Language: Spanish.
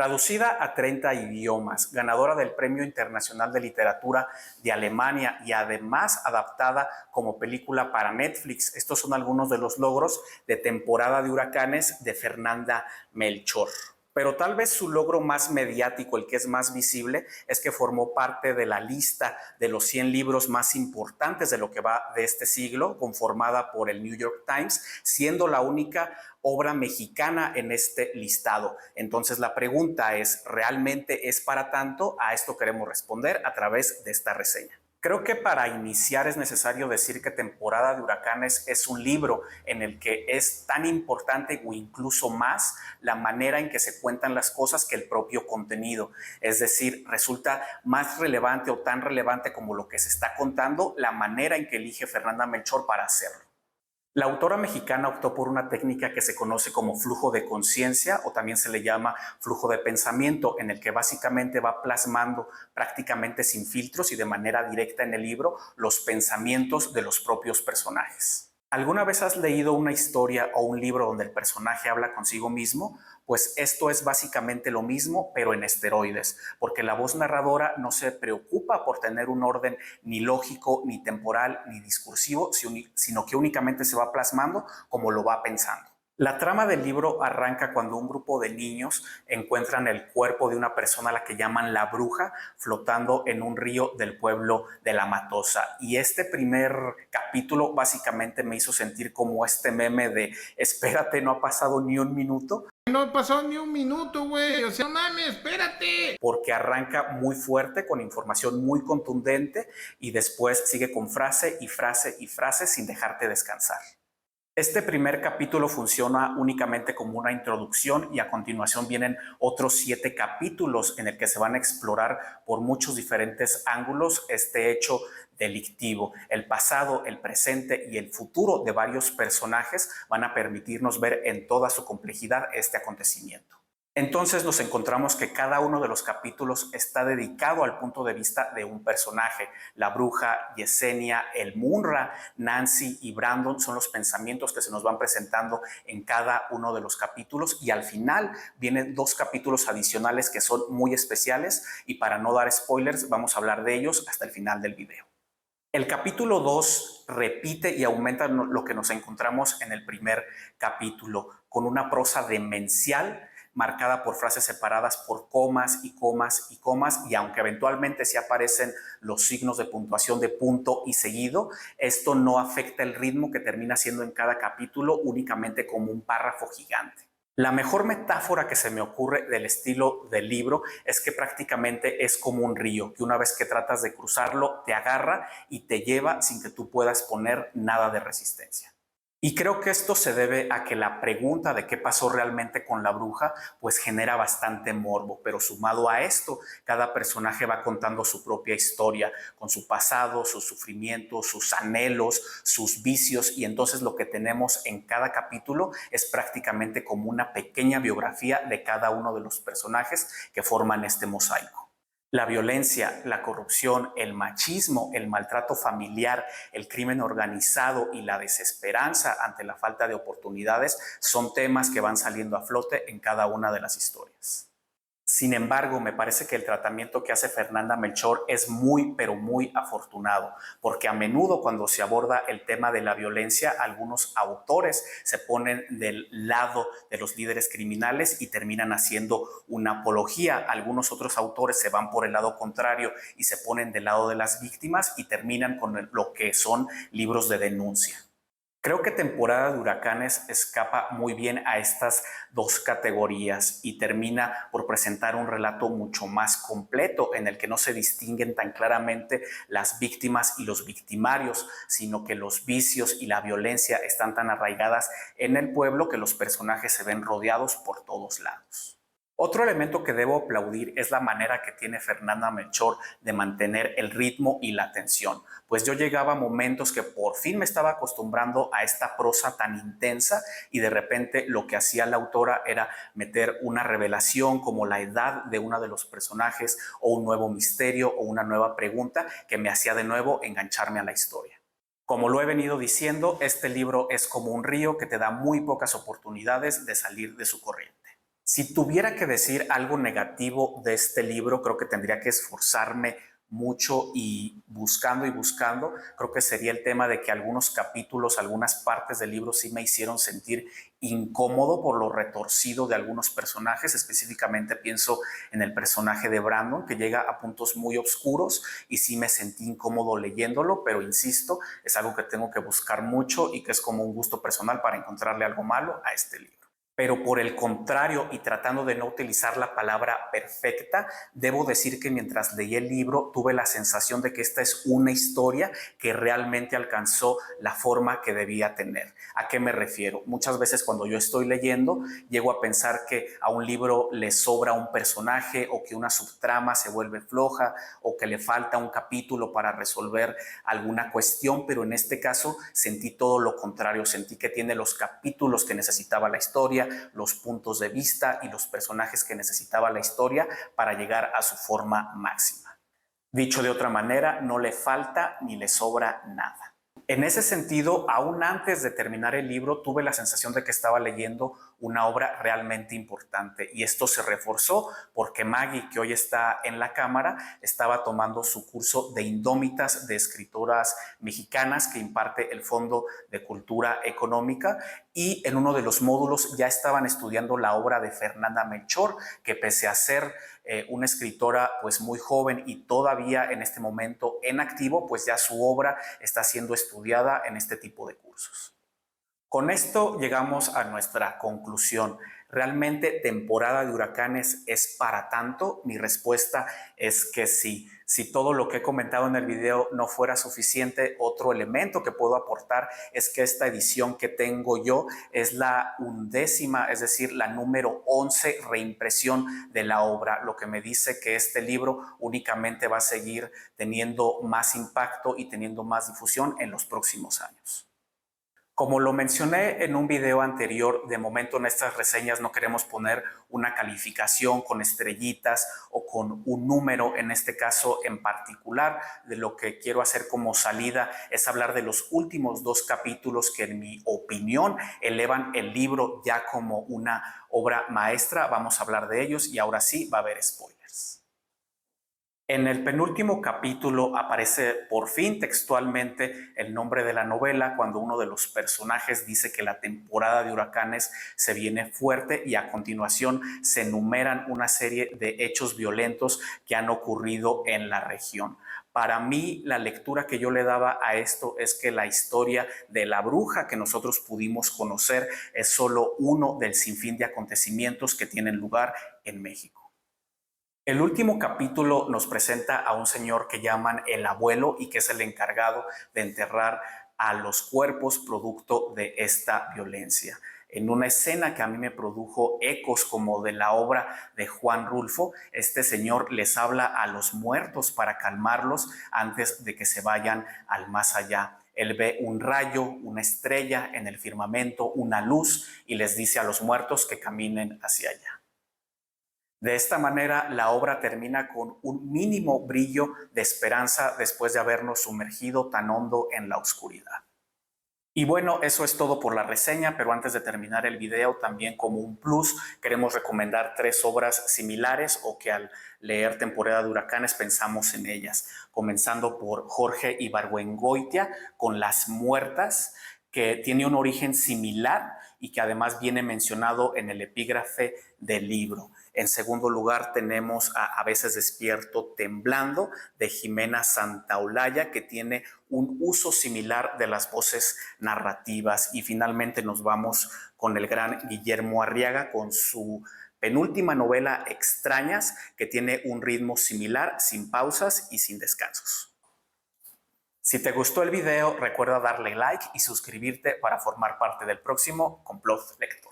Traducida a 30 idiomas, ganadora del Premio Internacional de Literatura de Alemania y además adaptada como película para Netflix. Estos son algunos de los logros de Temporada de Huracanes de Fernanda Melchor. Pero tal vez su logro más mediático, el que es más visible, es que formó parte de la lista de los 100 libros más importantes de lo que va de este siglo, conformada por el New York Times, siendo la única obra mexicana en este listado. Entonces la pregunta es, ¿realmente es para tanto? A esto queremos responder a través de esta reseña. Creo que para iniciar es necesario decir que Temporada de Huracanes es un libro en el que es tan importante o incluso más la manera en que se cuentan las cosas que el propio contenido. Es decir, resulta más relevante o tan relevante como lo que se está contando la manera en que elige Fernanda Melchor para hacerlo. La autora mexicana optó por una técnica que se conoce como flujo de conciencia o también se le llama flujo de pensamiento, en el que básicamente va plasmando prácticamente sin filtros y de manera directa en el libro los pensamientos de los propios personajes. ¿Alguna vez has leído una historia o un libro donde el personaje habla consigo mismo? Pues esto es básicamente lo mismo, pero en esteroides, porque la voz narradora no se preocupa por tener un orden ni lógico, ni temporal, ni discursivo, sino que únicamente se va plasmando como lo va pensando. La trama del libro arranca cuando un grupo de niños encuentran el cuerpo de una persona a la que llaman la bruja flotando en un río del pueblo de La Matosa. Y este primer capítulo básicamente me hizo sentir como este meme de espérate, no ha pasado ni un minuto. No pasó ni un minuto, güey. O sea, no mames, espérate. Porque arranca muy fuerte, con información muy contundente y después sigue con frase y frase y frase sin dejarte descansar. Este primer capítulo funciona únicamente como una introducción y a continuación vienen otros 7 capítulos en el que se van a explorar por muchos diferentes ángulos este hecho delictivo. El pasado, el presente y el futuro de varios personajes van a permitirnos ver en toda su complejidad este acontecimiento. Entonces nos encontramos que cada uno de los capítulos está dedicado al punto de vista de un personaje. La bruja, Yesenia, el Munra, Nancy y Brandon son los pensamientos que se nos van presentando en cada uno de los capítulos y al final vienen 2 capítulos adicionales que son muy especiales y para no dar spoilers vamos a hablar de ellos hasta el final del video. El capítulo 2 repite y aumenta lo que nos encontramos en el primer capítulo con una prosa demencial marcada por frases separadas por comas y comas y comas, y aunque eventualmente sí aparecen los signos de puntuación de punto y seguido, esto no afecta el ritmo que termina siendo en cada capítulo únicamente como un párrafo gigante. La mejor metáfora que se me ocurre del estilo del libro es que prácticamente es como un río, que una vez que tratas de cruzarlo te agarra y te lleva sin que tú puedas poner nada de resistencia. Y creo que esto se debe a que la pregunta de qué pasó realmente con la bruja pues genera bastante morbo, pero sumado a esto, cada personaje va contando su propia historia, con su pasado, sus sufrimientos, sus anhelos, sus vicios, y entonces lo que tenemos en cada capítulo es prácticamente como una pequeña biografía de cada uno de los personajes que forman este mosaico. La violencia, la corrupción, el machismo, el maltrato familiar, el crimen organizado y la desesperanza ante la falta de oportunidades son temas que van saliendo a flote en cada una de las historias. Sin embargo, me parece que el tratamiento que hace Fernanda Melchor es muy, pero muy afortunado, porque a menudo cuando se aborda el tema de la violencia, algunos autores se ponen del lado de los líderes criminales y terminan haciendo una apología. Algunos otros autores se van por el lado contrario y se ponen del lado de las víctimas y terminan con lo que son libros de denuncia. Creo que Temporada de Huracanes escapa muy bien a estas 2 categorías y termina por presentar un relato mucho más completo en el que no se distinguen tan claramente las víctimas y los victimarios, sino que los vicios y la violencia están tan arraigadas en el pueblo que los personajes se ven rodeados por todos lados. Otro elemento que debo aplaudir es la manera que tiene Fernanda Melchor de mantener el ritmo y la tensión, pues yo llegaba a momentos que por fin me estaba acostumbrando a esta prosa tan intensa y de repente lo que hacía la autora era meter una revelación como la edad de uno de los personajes o un nuevo misterio o una nueva pregunta que me hacía de nuevo engancharme a la historia. Como lo he venido diciendo, este libro es como un río que te da muy pocas oportunidades de salir de su corriente. Si tuviera que decir algo negativo de este libro, creo que tendría que esforzarme mucho y buscando, creo que sería el tema de que algunos capítulos, algunas partes del libro sí me hicieron sentir incómodo por lo retorcido de algunos personajes. Específicamente pienso en el personaje de Brandon, que llega a puntos muy oscuros y sí me sentí incómodo leyéndolo, pero insisto, es algo que tengo que buscar mucho y que es como un gusto personal para encontrarle algo malo a este libro. Pero por el contrario, y tratando de no utilizar la palabra perfecta, debo decir que mientras leí el libro tuve la sensación de que esta es una historia que realmente alcanzó la forma que debía tener. ¿A qué me refiero? Muchas veces cuando yo estoy leyendo, llego a pensar que a un libro le sobra un personaje o que una subtrama se vuelve floja o que le falta un capítulo para resolver alguna cuestión, pero en este caso sentí todo lo contrario. Sentí que tiene los capítulos que necesitaba la historia, los puntos de vista y los personajes que necesitaba la historia para llegar a su forma máxima. Dicho de otra manera, no le falta ni le sobra nada. En ese sentido, aún antes de terminar el libro, tuve la sensación de que estaba leyendo una obra realmente importante, y esto se reforzó porque Maggie, que hoy está en la cámara, estaba tomando su curso de Indómitas de escritoras mexicanas que imparte el Fondo de Cultura Económica, y en uno de los módulos ya estaban estudiando la obra de Fernanda Melchor, que pese a ser una escritora pues muy joven y todavía en este momento en activo, pues ya su obra está siendo estudiada en este tipo de cursos. Con esto llegamos a nuestra conclusión. ¿Realmente temporada de huracanes es para tanto? Mi respuesta es que sí. Si todo lo que he comentado en el video no fuera suficiente, otro elemento que puedo aportar es que esta edición que tengo yo es la 11ª, es decir, la número 11 reimpresión de la obra, lo que me dice que este libro únicamente va a seguir teniendo más impacto y teniendo más difusión en los próximos años. Como lo mencioné en un video anterior, de momento en estas reseñas no queremos poner una calificación con estrellitas o con un número en este caso en particular. De lo que quiero hacer como salida es hablar de los últimos 2 capítulos que en mi opinión elevan el libro ya como una obra maestra. Vamos a hablar de ellos y ahora sí va a haber spoilers. En el penúltimo capítulo aparece por fin textualmente el nombre de la novela cuando uno de los personajes dice que la temporada de huracanes se viene fuerte, y a continuación se enumeran una serie de hechos violentos que han ocurrido en la región. Para mí, la lectura que yo le daba a esto es que la historia de la bruja que nosotros pudimos conocer es solo uno del sinfín de acontecimientos que tienen lugar en México. El último capítulo nos presenta a un señor que llaman el abuelo y que es el encargado de enterrar a los cuerpos producto de esta violencia. En una escena que a mí me produjo ecos como de la obra de Juan Rulfo, este señor les habla a los muertos para calmarlos antes de que se vayan al más allá. Él ve un rayo, una estrella en el firmamento, una luz, y les dice a los muertos que caminen hacia allá. De esta manera, la obra termina con un mínimo brillo de esperanza después de habernos sumergido tan hondo en la oscuridad. Y bueno, eso es todo por la reseña, pero antes de terminar el video, también como un plus, queremos recomendar 3 obras similares o que al leer Temporada de Huracanes pensamos en ellas. Comenzando por Jorge Ibargüengoitia con Las Muertas, que tiene un origen similar y que además viene mencionado en el epígrafe del libro. En segundo lugar tenemos A veces despierto temblando, de Jimena Santaolalla, que tiene un uso similar de las voces narrativas. Y finalmente nos vamos con el gran Guillermo Arriaga con su penúltima novela, Extrañas, que tiene un ritmo similar, sin pausas y sin descansos. Si te gustó el video, recuerda darle like y suscribirte para formar parte del próximo Complot Lector.